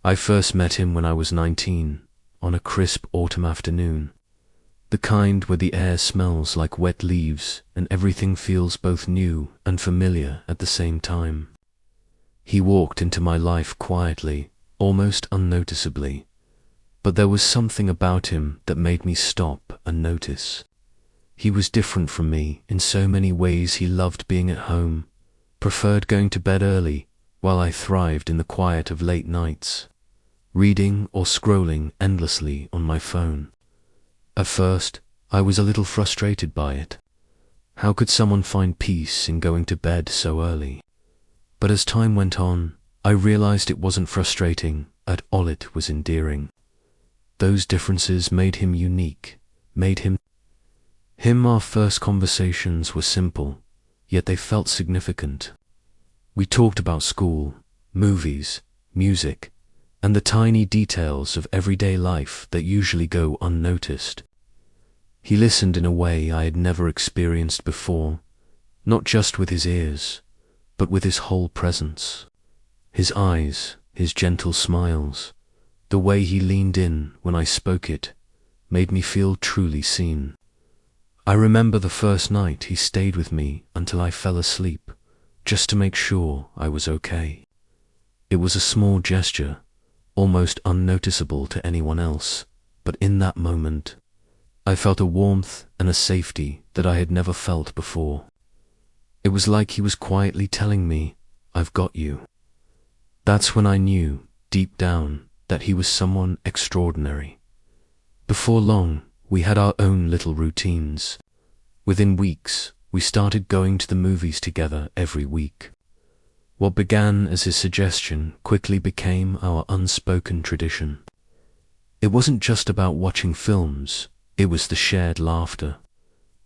I first met him when I was 19, on a crisp autumn afternoon. The kind where the air smells like wet leaves and everything feels both new and familiar at the same time. He walked into my life quietly, almost unnoticeably, but there was something about him that made me stop and notice. He was different from me in so many ways. He loved being at home, preferred going to bed early, while I thrived in the quiet of late nights, reading or scrolling endlessly on my phone. At first, I was a little frustrated by it. How could someone find peace in going to bed so early? But as time went on, I realized it wasn't frustrating at all, it was endearing. Those differences made him unique, made him. Our first conversations were simple, yet they felt significant. We talked about school, movies, music, and the tiny details of everyday life that usually go unnoticed. He listened in a way I had never experienced before, not just with his ears, but with his whole presence. His eyes, his gentle smiles, the way he leaned in when I spoke it, made me feel truly seen. I remember the first night he stayed with me until I fell asleep, just to make sure I was okay. It was a small gesture, almost unnoticeable to anyone else, but in that moment, I felt a warmth and a safety that I had never felt before. It was like he was quietly telling me, "I've got you." That's when I knew, deep down, that he was someone extraordinary. Before long, we had our own little routines. Within weeks, we started going to the movies together every week. What began as his suggestion quickly became our unspoken tradition. It wasn't just about watching films, it was the shared laughter,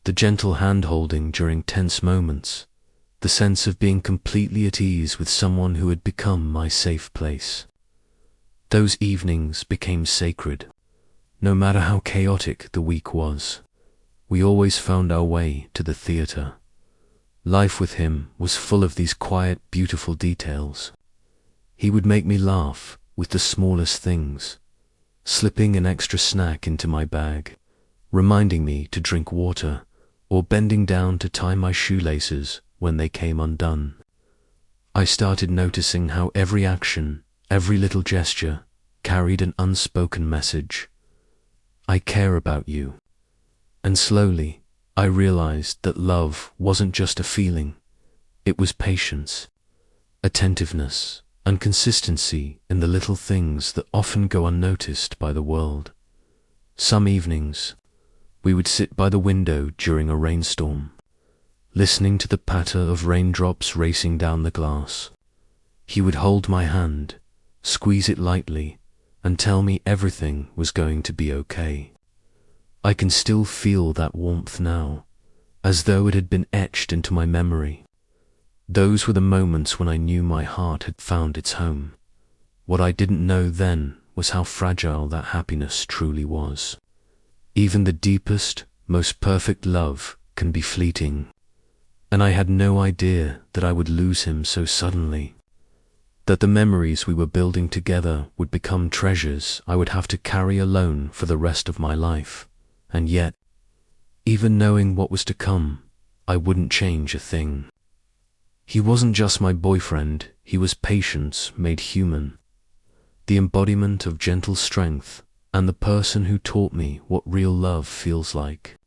the gentle hand-holding during tense moments, the sense of being completely at ease with someone who had become my safe place. Those evenings became sacred. No matter how chaotic the week was, we always found our way to the theater. Life with him was full of these quiet, beautiful details. He would make me laugh with the smallest things, slipping an extra snack into my bag, reminding me to drink water, or bending down to tie my shoelaces when they came undone. I started noticing how every action, every little gesture, carried an unspoken message. I care about you. And slowly, I realized that love wasn't just a feeling, it was patience, attentiveness, and consistency in the little things that often go unnoticed by the world. Some evenings, we would sit by the window during a rainstorm, listening to the patter of raindrops racing down the glass. He would hold my hand, squeeze it lightly, and tell me everything was going to be okay. I can still feel that warmth now, as though it had been etched into my memory. Those were the moments when I knew my heart had found its home. What I didn't know then was how fragile that happiness truly was. Even the deepest, most perfect love can be fleeting, and I had no idea that I would lose him so suddenly, that the memories we were building together would become treasures I would have to carry alone for the rest of my life. And yet, even knowing what was to come, I wouldn't change a thing. He wasn't just my boyfriend, he was patience made human, the embodiment of gentle strength, and the person who taught me what real love feels like.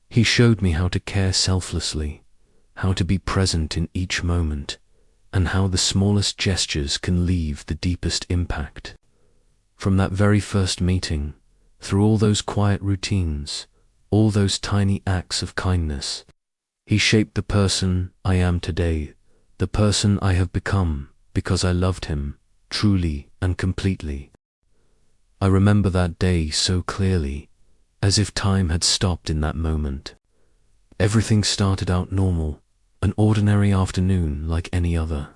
He showed me how to care selflessly, how to be present in each moment, and how the smallest gestures can leave the deepest impact. From that very first meeting, through all those quiet routines, all those tiny acts of kindness, he shaped the person I am today, the person I have become because I loved him, truly and completely. I remember that day so clearly, as if time had stopped in that moment. Everything started out normal, an ordinary afternoon like any other.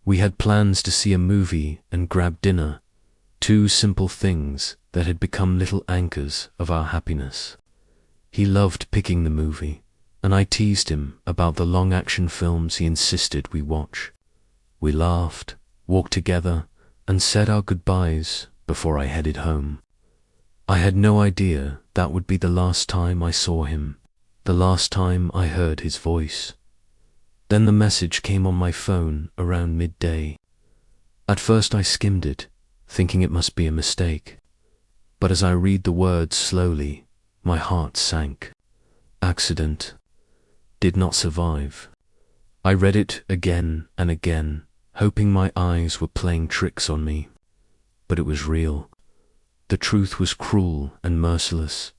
We had plans to see a movie and grab dinner, two simple things that had become little anchors of our happiness. He loved picking the movie, and I teased him about the long action films he insisted we watch. We laughed, walked together, and said our goodbyes before I headed home. I had no idea that would be the last time I saw him, the last time I heard his voice. Then the message came on my phone around midday. At first I skimmed it, thinking it must be a mistake. But as I read the words slowly, my heart sank. Accident. Did not survive. I read it again and again, hoping my eyes were playing tricks on me. But it was real. The truth was cruel and merciless.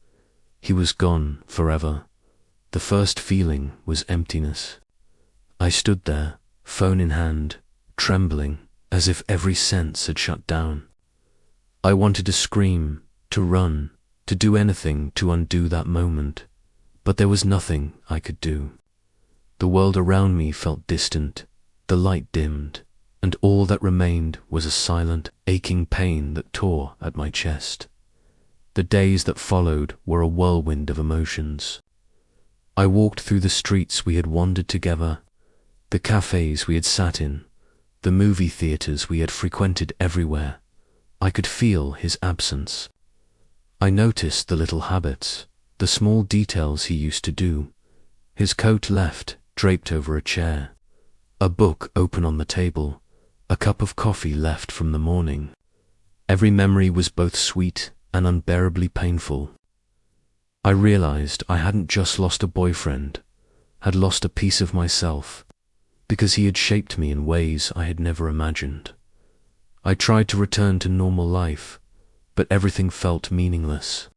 He was gone forever. The first feeling was emptiness. I stood there, phone in hand, trembling, as if every sense had shut down. I wanted to scream, to run, to do anything to undo that moment, but there was nothing I could do. The world around me felt distant, the light dimmed, and all that remained was a silent, aching pain that tore at my chest. The days that followed were a whirlwind of emotions. I walked through the streets we had wandered together, the cafes we had sat in, the movie theaters we had frequented everywhere. I could feel his absence. I noticed the little habits, the small details he used to do. His coat left, draped over a chair, a book open on the table, a cup of coffee left from the morning. Every memory was both sweet and unbearably painful. I realized I hadn't just lost a boyfriend, had lost a piece of myself, because he had shaped me in ways I had never imagined. I tried to return to normal life, but everything felt meaningless.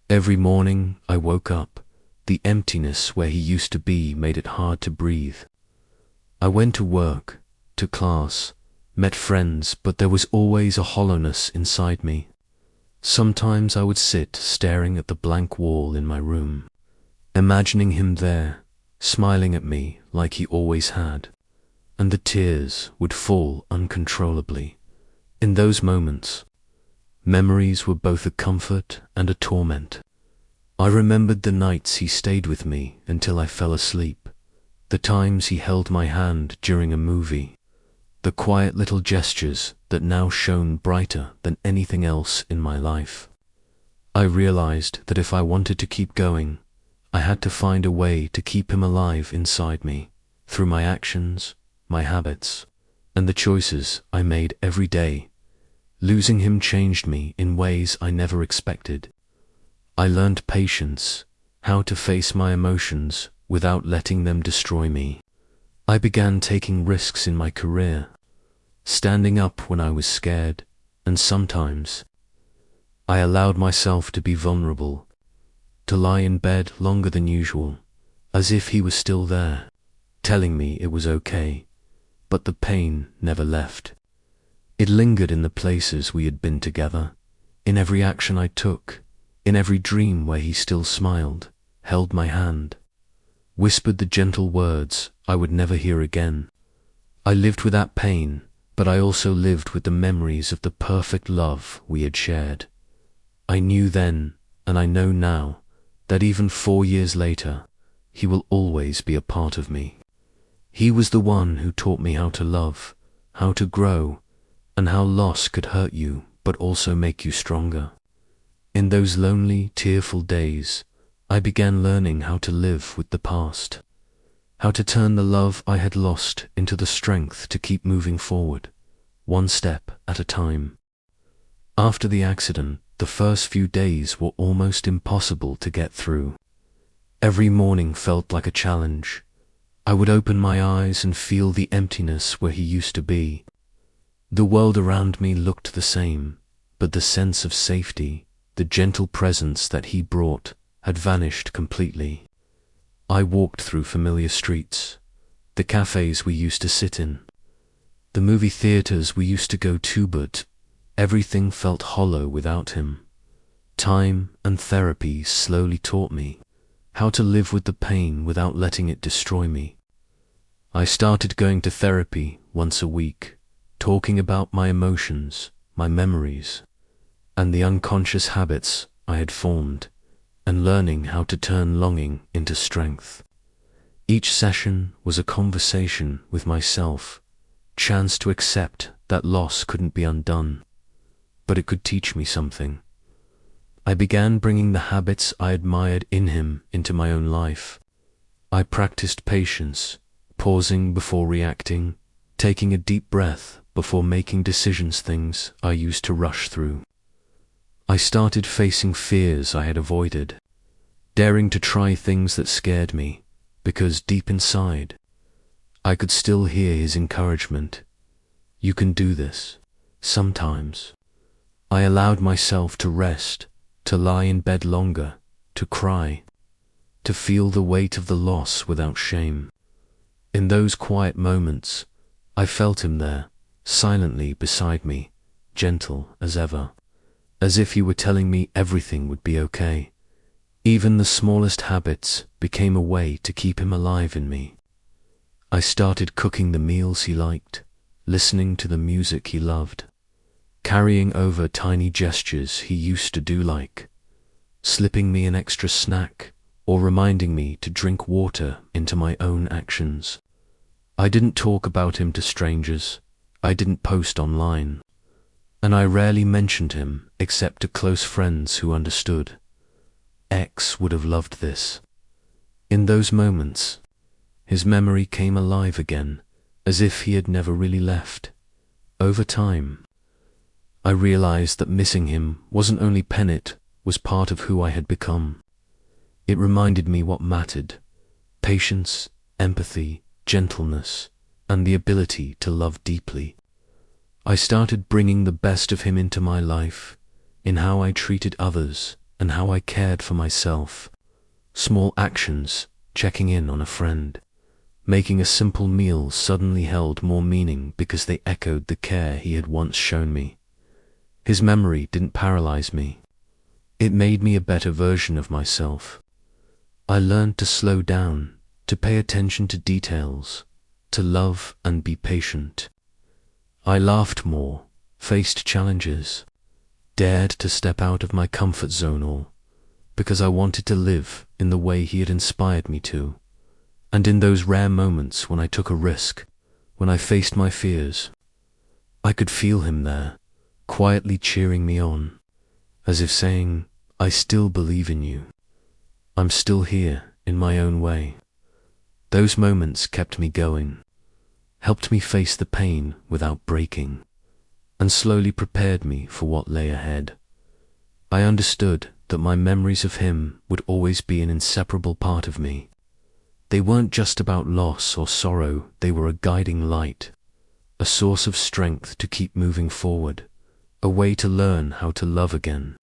Every morning I woke up, the emptiness where he used to be made it hard to breathe. I went to work, to class, met friends, but there was always a hollowness inside me. Sometimes I would sit staring at the blank wall in my room, imagining him there, smiling at me like he always had, and the tears would fall uncontrollably. In those moments, memories were both a comfort and a torment. I remembered the nights he stayed with me until I fell asleep, the times he held my hand during a movie, the quiet little gestures that now shone brighter than anything else in my life. I realized that if I wanted to keep going, I had to find a way to keep him alive inside me, through my actions, my habits, and the choices I made every day. Losing him changed me in ways I never expected. I learned patience, how to face my emotions without letting them destroy me. I began taking risks in my career, standing up when I was scared, and sometimes I allowed myself to be vulnerable, to lie in bed longer than usual, as if he was still there, telling me it was okay, but the pain never left. It lingered in the places we had been together, in every action I took, in every dream where he still smiled, held my hand, whispered the gentle words I would never hear again. I lived with that pain, but I also lived with the memories of the perfect love we had shared. I knew then, and I know now, that even 4 years later, he will always be a part of me. He was the one who taught me how to love, how to grow, and how loss could hurt you but also make you stronger. In those lonely, tearful days, I began learning how to live with the past, how to turn the love I had lost into the strength to keep moving forward, one step at a time. After the accident, the first few days were almost impossible to get through. Every morning felt like a challenge. I would open my eyes and feel the emptiness where he used to be. The world around me looked the same, but the sense of safety, the gentle presence that he brought, had vanished completely. I walked through familiar streets, the cafes we used to sit in, the movie theaters we used to go to, but everything felt hollow without him. Time and therapy slowly taught me how to live with the pain without letting it destroy me. I started going to therapy once a week, talking about my emotions, my memories, and the unconscious habits I had formed, and learning how to turn longing into strength. Each session was a conversation with myself, chance to accept that loss couldn't be undone, but it could teach me something. I began bringing the habits I admired in him into my own life. I practiced patience, pausing before reacting, taking a deep breath before making decisions, things I used to rush through. I started facing fears I had avoided, daring to try things that scared me, because deep inside, I could still hear his encouragement. You can do this. Sometimes. I allowed myself to rest, to lie in bed longer, to cry, to feel the weight of the loss without shame. In those quiet moments, I felt him there, silently beside me, gentle as ever, as if he were telling me everything would be okay. Even the smallest habits became a way to keep him alive in me. I started cooking the meals he liked, listening to the music he loved, carrying over tiny gestures he used to do, like slipping me an extra snack or reminding me to drink water into my own actions. I didn't talk about him to strangers, I didn't post online, and I rarely mentioned him except to close friends who understood. X would have loved this. In those moments, his memory came alive again, as if he had never really left. Over time, I realized that missing him wasn't only pain, it was part of who I had become. It reminded me what mattered: patience, empathy, gentleness, and the ability to love deeply. I started bringing the best of him into my life, in how I treated others and how I cared for myself. Small actions, checking in on a friend, making a simple meal, suddenly held more meaning because they echoed the care he had once shown me. His memory didn't paralyze me. It made me a better version of myself. I learned to slow down, to pay attention to details, to love and be patient. I laughed more, faced challenges, dared to step out of my comfort zone, all because I wanted to live in the way he had inspired me to. And in those rare moments when I took a risk, when I faced my fears, I could feel him there, quietly cheering me on, as if saying, I still believe in you. I'm still here in my own way. Those moments kept me going, helped me face the pain without breaking, and slowly prepared me for what lay ahead. I understood that my memories of him would always be an inseparable part of me. They weren't just about loss or sorrow, they were a guiding light, a source of strength to keep moving forward, a way to learn how to love again.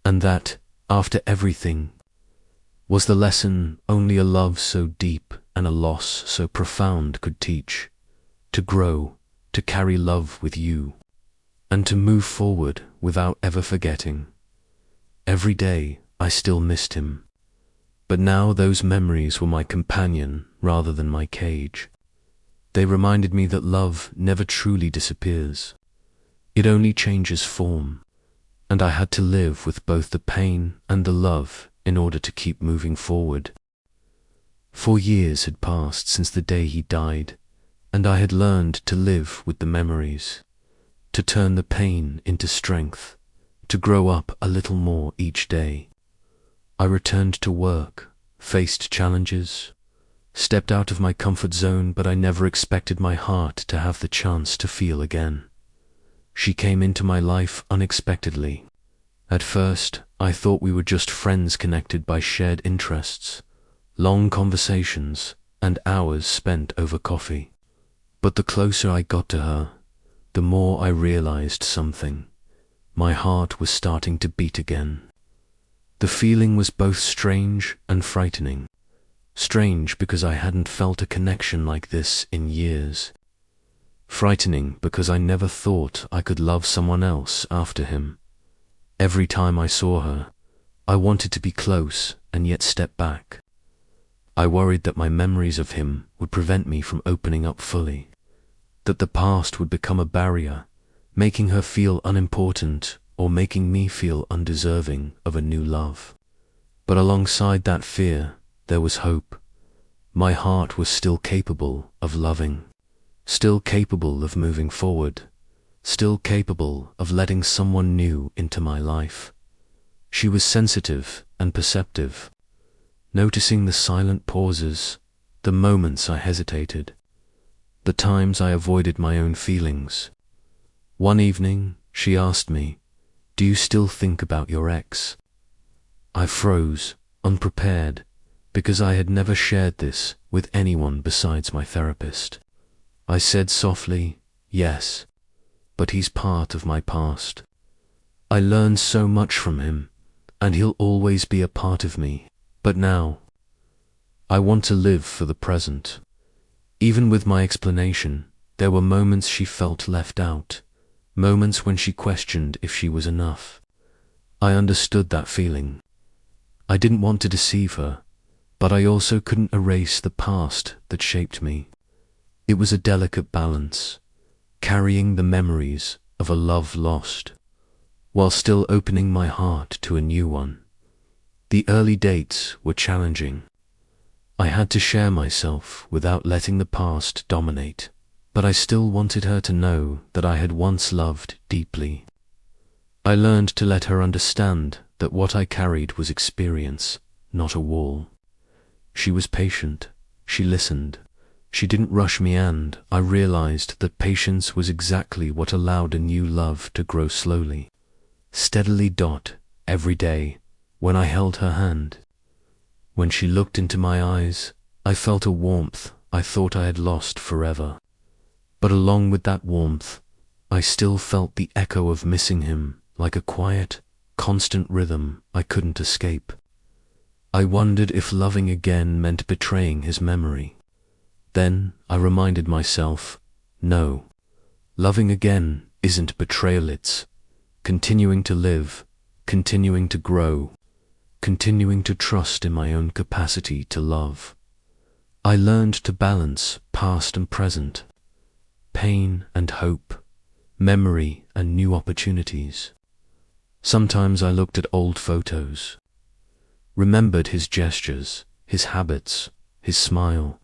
And that, after everything, was the lesson only a love so deep and a loss so profound could teach: to grow, to carry love with you, and to move forward without ever forgetting. Every day I still missed him, but now those memories were my companion rather than my cage. They reminded me that love never truly disappears. It only changes form, and I had to live with both the pain and the love in order to keep moving forward. 4 years had passed since the day he died, and I had learned to live with the memories, to turn the pain into strength, to grow up a little more each day. I returned to work, faced challenges, stepped out of my comfort zone, but I never expected my heart to have the chance to feel again. She came into my life unexpectedly. At first, I thought we were just friends connected by shared interests, long conversations, and hours spent over coffee. But the closer I got to her, the more I realized something. My heart was starting to beat again. The feeling was both strange and frightening. Strange because I hadn't felt a connection like this in years. Frightening because I never thought I could love someone else after him. Every time I saw her, I wanted to be close and yet step back. I worried that my memories of him would prevent me from opening up fully, that the past would become a barrier, making her feel unimportant or making me feel undeserving of a new love. But alongside that fear, there was hope. My heart was still capable of loving, still capable of moving forward, still capable of letting someone new into my life. She was sensitive and perceptive, noticing the silent pauses, the moments I hesitated, the times I avoided my own feelings. One evening, she asked me, "Do you still think about your ex?" I froze, unprepared, because I had never shared this with anyone besides my therapist. I said softly, "Yes, but he's part of my past. I learned so much from him, and he'll always be a part of me. But now, I want to live for the present." Even with my explanation, there were moments she felt left out, moments when she questioned if she was enough. I understood that feeling. I didn't want to deceive her, but I also couldn't erase the past that shaped me. It was a delicate balance, carrying the memories of a love lost, while still opening my heart to a new one. The early dates were challenging. I had to share myself without letting the past dominate, but I still wanted her to know that I had once loved deeply. I learned to let her understand that what I carried was experience, not a wall. She was patient, she listened, she didn't rush me, and I realized that patience was exactly what allowed a new love to grow slowly, steadily. Every day, when I held her hand, when she looked into my eyes, I felt a warmth I thought I had lost forever. But along with that warmth, I still felt the echo of missing him, like a quiet, constant rhythm I couldn't escape. I wondered if loving again meant betraying his memory. Then I reminded myself, no, loving again isn't betrayal, it's continuing to live, continuing to grow, continuing to trust in my own capacity to love. I learned to balance past and present, pain and hope, memory and new opportunities. Sometimes I looked at old photos, remembered his gestures, his habits, his smile,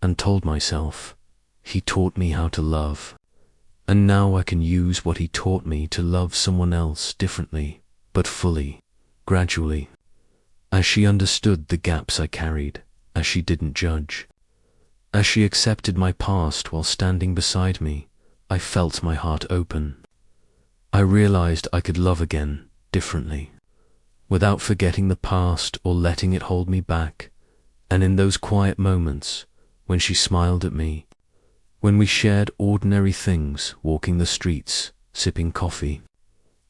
and told myself, he taught me how to love, and now I can use what he taught me to love someone else differently, but fully, gradually. As she understood the gaps I carried, as she didn't judge, as she accepted my past while standing beside me, I felt my heart open. I realized I could love again, differently, without forgetting the past or letting it hold me back. And in those quiet moments, when she smiled at me, when we shared ordinary things, walking the streets, sipping coffee,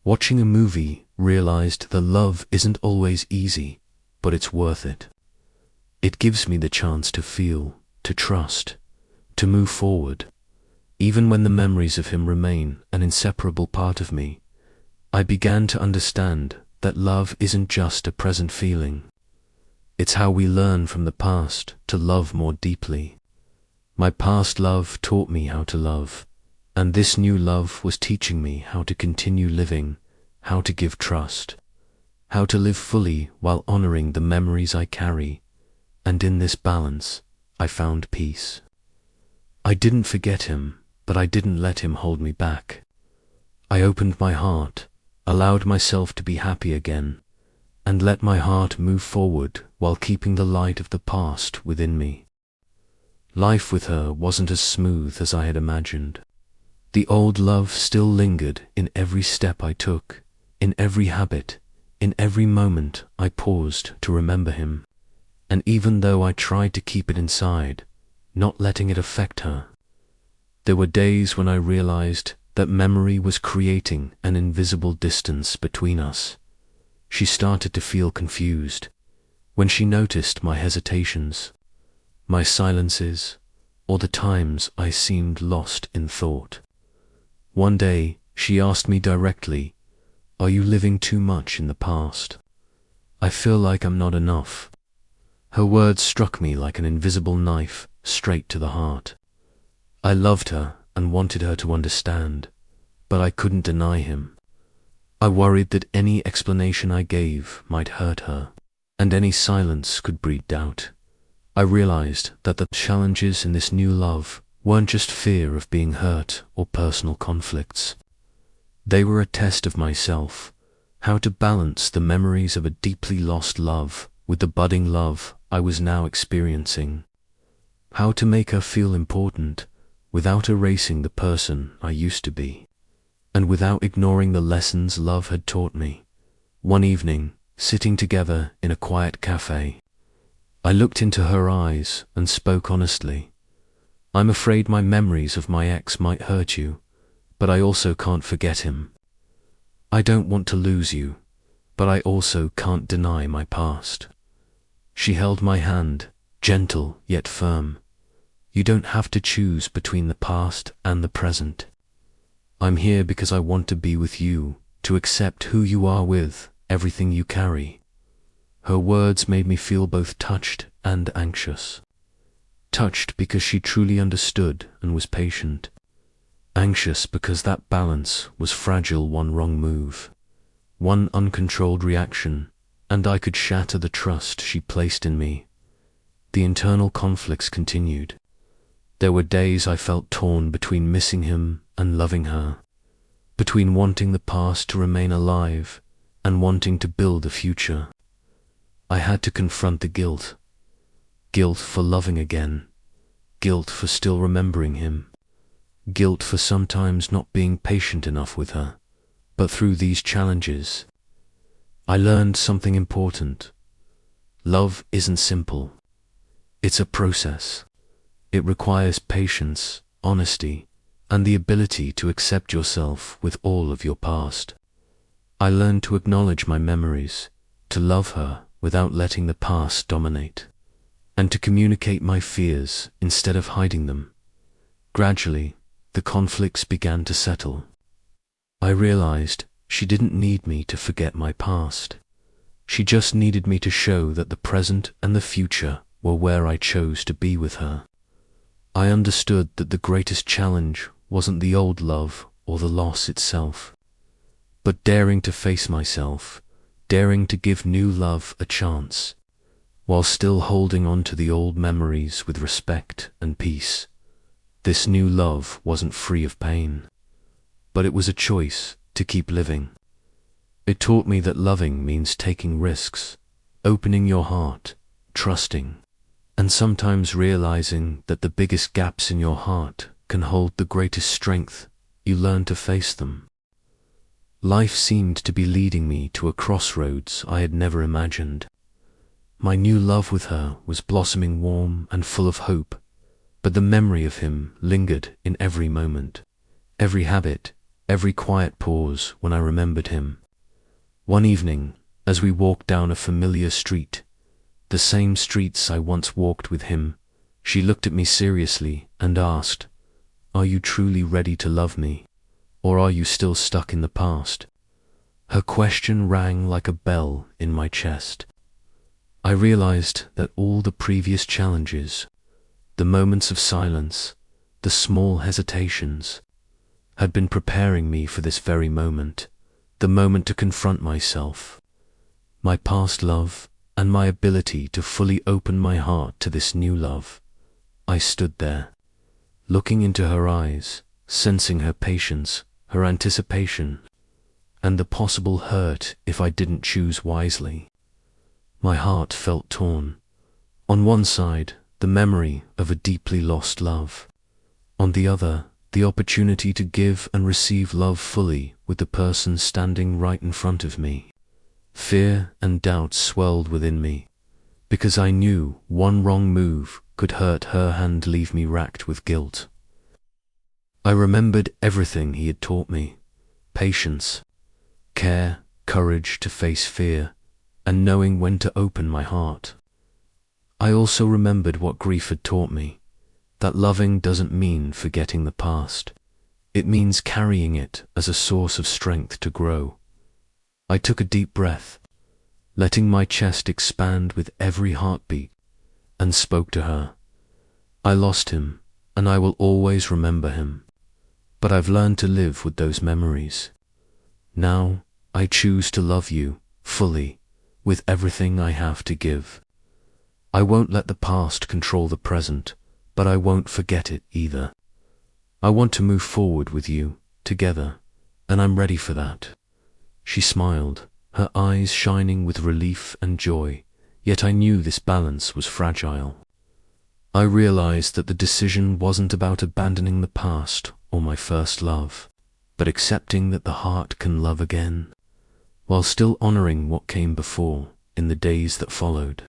watching a movie, realized that love isn't always easy, but it's worth it. It gives me the chance to feel, to trust, to move forward. Even when the memories of him remain an inseparable part of me, I began to understand that love isn't just a present feeling. It's how we learn from the past to love more deeply. My past love taught me how to love, and this new love was teaching me how to continue living, how to give trust, how to live fully while honoring the memories I carry, and in this balance, I found peace. I didn't forget him, but I didn't let him hold me back. I opened my heart, allowed myself to be happy again, and let my heart move forward while keeping the light of the past within me. Life with her wasn't as smooth as I had imagined. The old love still lingered in every step I took, in every habit, in every moment I paused to remember him. And even though I tried to keep it inside, not letting it affect her, there were days when I realized that memory was creating an invisible distance between us. She started to feel confused when she noticed my hesitations, my silences, or the times I seemed lost in thought. One day, she asked me directly, "Are you living too much in the past? I feel like I'm not enough." Her words struck me like an invisible knife, straight to the heart. I loved her and wanted her to understand, but I couldn't deny him. I worried that any explanation I gave might hurt her, and any silence could breed doubt. I realized that the challenges in this new love weren't just fear of being hurt or personal conflicts. They were a test of myself, how to balance the memories of a deeply lost love with the budding love I was now experiencing. How to make her feel important without erasing the person I used to be, and without ignoring the lessons love had taught me. One evening, sitting together in a quiet cafe, I looked into her eyes and spoke honestly. I'm afraid my memories of my ex might hurt you, but I also can't forget him. I don't want to lose you, but I also can't deny my past. She held my hand, gentle yet firm. You don't have to choose between the past and the present. I'm here because I want to be with you, to accept who you are with everything you carry. Her words made me feel both touched and anxious. Touched because she truly understood and was patient. Anxious because that balance was fragile. One wrong move, one uncontrolled reaction, and I could shatter the trust she placed in me. The internal conflicts continued. There were days I felt torn between missing him and loving her, between wanting the past to remain alive and wanting to build a future. I had to confront the guilt. Guilt for loving again. Guilt for still remembering him. Guilt for sometimes not being patient enough with her. But through these challenges, I learned something important. Love isn't simple. It's a process. It requires patience, honesty, and the ability to accept yourself with all of your past. I learned to acknowledge my memories, to love her without letting the past dominate, and to communicate my fears instead of hiding them. Gradually, the conflicts began to settle. I realized she didn't need me to forget my past. She just needed me to show that the present and the future were where I chose to be with her. I understood that the greatest challenge wasn't the old love or the loss itself, but daring to face myself, daring to give new love a chance, while still holding on to the old memories with respect and peace. This new love wasn't free of pain, but it was a choice to keep living. It taught me that loving means taking risks, opening your heart, trusting, and sometimes realizing that the biggest gaps in your heart can hold the greatest strength. You learn to face them. Life seemed to be leading me to a crossroads I had never imagined. My new love with her was blossoming warm and full of hope, but the memory of him lingered in every moment, every habit, every quiet pause when I remembered him. One evening, as we walked down a familiar street, the same streets I once walked with him, she looked at me seriously and asked, "Are you truly ready to love me, or are you still stuck in the past?" Her question rang like a bell in my chest. I realized that all the previous challenges, the moments of silence, the small hesitations, had been preparing me for this very moment, the moment to confront myself, my past love, and my ability to fully open my heart to this new love. I stood there, looking into her eyes, sensing her patience, her anticipation, and the possible hurt if I didn't choose wisely. My heart felt torn. On one side, the memory of a deeply lost love. On the other, the opportunity to give and receive love fully with the person standing right in front of me. Fear and doubt swelled within me, because I knew one wrong move could hurt her and leave me racked with guilt. I remembered everything he had taught me: patience, care, courage to face fear, and knowing when to open my heart. I also remembered what grief had taught me, that loving doesn't mean forgetting the past. It means carrying it as a source of strength to grow. I took a deep breath, letting my chest expand with every heartbeat, and spoke to her. I lost him, and I will always remember him, but I've learned to live with those memories. Now, I choose to love you fully, with everything I have to give. I won't let the past control the present, but I won't forget it either. I want to move forward with you, together, and I'm ready for that." She smiled, her eyes shining with relief and joy, yet I knew this balance was fragile. I realized that the decision wasn't about abandoning the past or my first love, but accepting that the heart can love again, while still honoring what came before in the days that followed.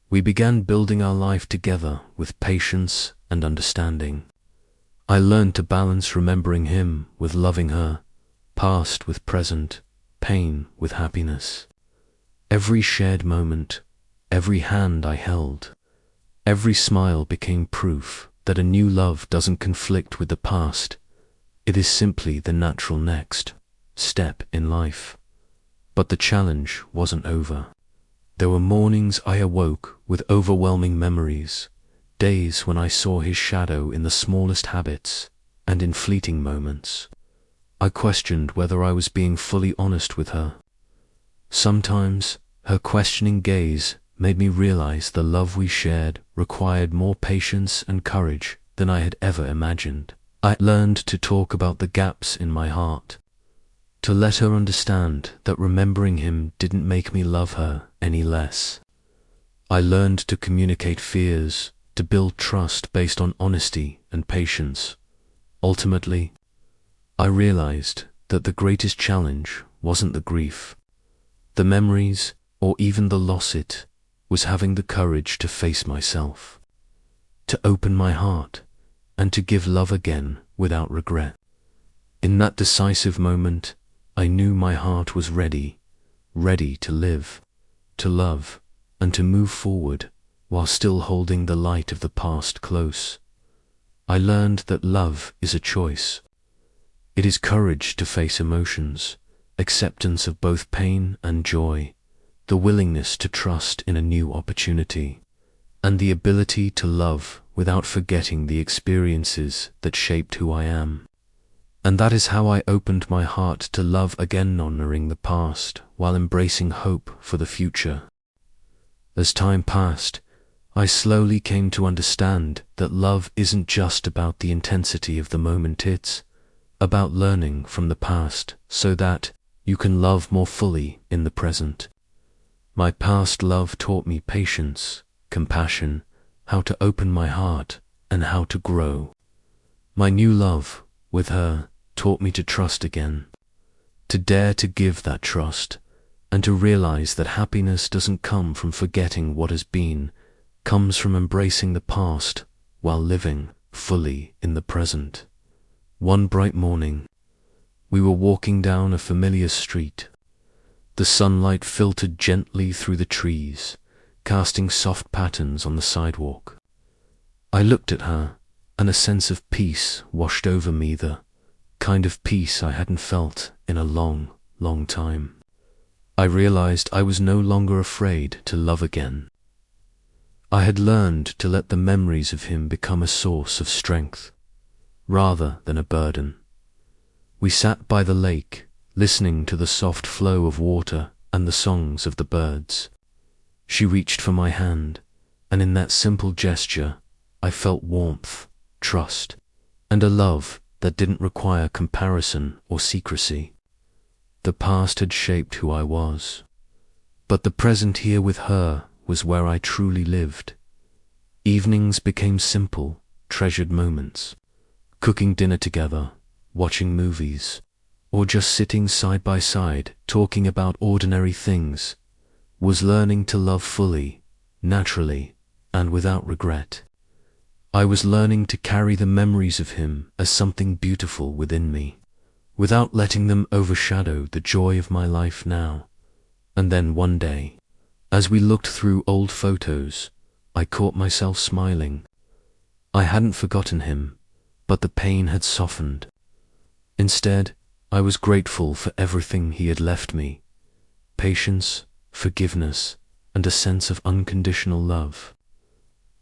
We began building our life together with patience and understanding. I learned to balance remembering him with loving her, past with present, pain with happiness. Every shared moment, every hand I held, every smile became proof that a new love doesn't conflict with the past. It is simply the natural next step in life. But the challenge wasn't over. There were mornings I awoke with overwhelming memories, days when I saw his shadow in the smallest habits and in fleeting moments. I questioned whether I was being fully honest with her. Sometimes her questioning gaze made me realize the love we shared required more patience and courage than I had ever imagined. I learned to talk about the gaps in my heart, to let her understand that remembering him didn't make me love her any less. I learned to communicate fears, to build trust based on honesty and patience. Ultimately, I realized that the greatest challenge wasn't the grief, the memories, or even the loss. It was having the courage to face myself, to open my heart, and to give love again without regret. In that decisive moment, I knew my heart was ready to live, to love, and to move forward while still holding the light of the past close. I learned that love is a choice. It is courage to face emotions, acceptance of both pain and joy, the willingness to trust in a new opportunity, and the ability to love without forgetting the experiences that shaped who I am. And that is how I opened my heart to love again, honoring the past while embracing hope for the future. As time passed, I slowly came to understand that love isn't just about the intensity of the moment. It's about learning from the past so that you can love more fully in the present. My past love taught me patience, compassion, how to open my heart, and how to grow. My new love with her taught me to trust again, to dare to give that trust, and to realize that happiness doesn't come from forgetting what has been, comes from embracing the past while living fully in the present. One bright morning, we were walking down a familiar street. The sunlight filtered gently through the trees, casting soft patterns on the sidewalk. I looked at her, and a sense of peace washed over me, the kind of peace I hadn't felt in a long, long time. I realized I was no longer afraid to love again. I had learned to let the memories of him become a source of strength, rather than a burden. We sat by the lake, listening to the soft flow of water and the songs of the birds. She reached for my hand, and in that simple gesture, I felt warmth, trust, and a love that didn't require comparison or secrecy. The past had shaped who I was, but the present here with her was where I truly lived. Evenings became simple, treasured moments, cooking dinner together, watching movies, or just sitting side by side talking about ordinary things, was learning to love fully, naturally, and without regret. I was learning to carry the memories of him as something beautiful within me, without letting them overshadow the joy of my life now. And then one day, as we looked through old photos, I caught myself smiling. I hadn't forgotten him, but the pain had softened. Instead, I was grateful for everything he had left me: patience, forgiveness, and a sense of unconditional love.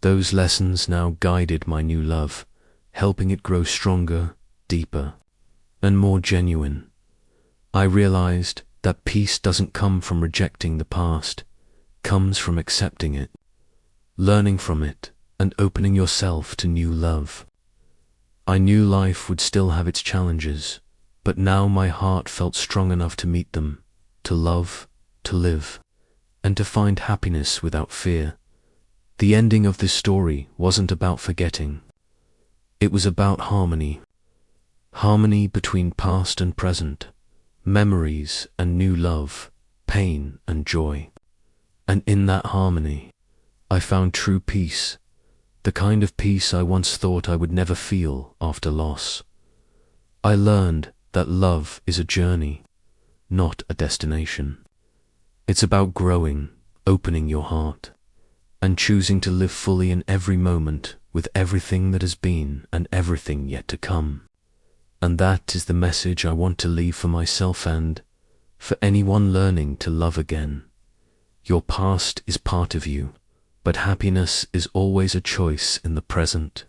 Those lessons now guided my new love, helping it grow stronger, deeper, and more genuine. I realized that peace doesn't come from rejecting the past, comes from accepting it, learning from it, and opening yourself to new love. I knew life would still have its challenges, but now my heart felt strong enough to meet them, to love, to live, and to find happiness without fear. The ending of this story wasn't about forgetting. It was about harmony. Harmony between past and present, memories and new love, pain and joy. And in that harmony, I found true peace, the kind of peace I once thought I would never feel after loss. I learned that love is a journey, not a destination. It's about growing, opening your heart, and choosing to live fully in every moment with everything that has been and everything yet to come. And that is the message I want to leave for myself and for anyone learning to love again. Your past is part of you, but happiness is always a choice in the present.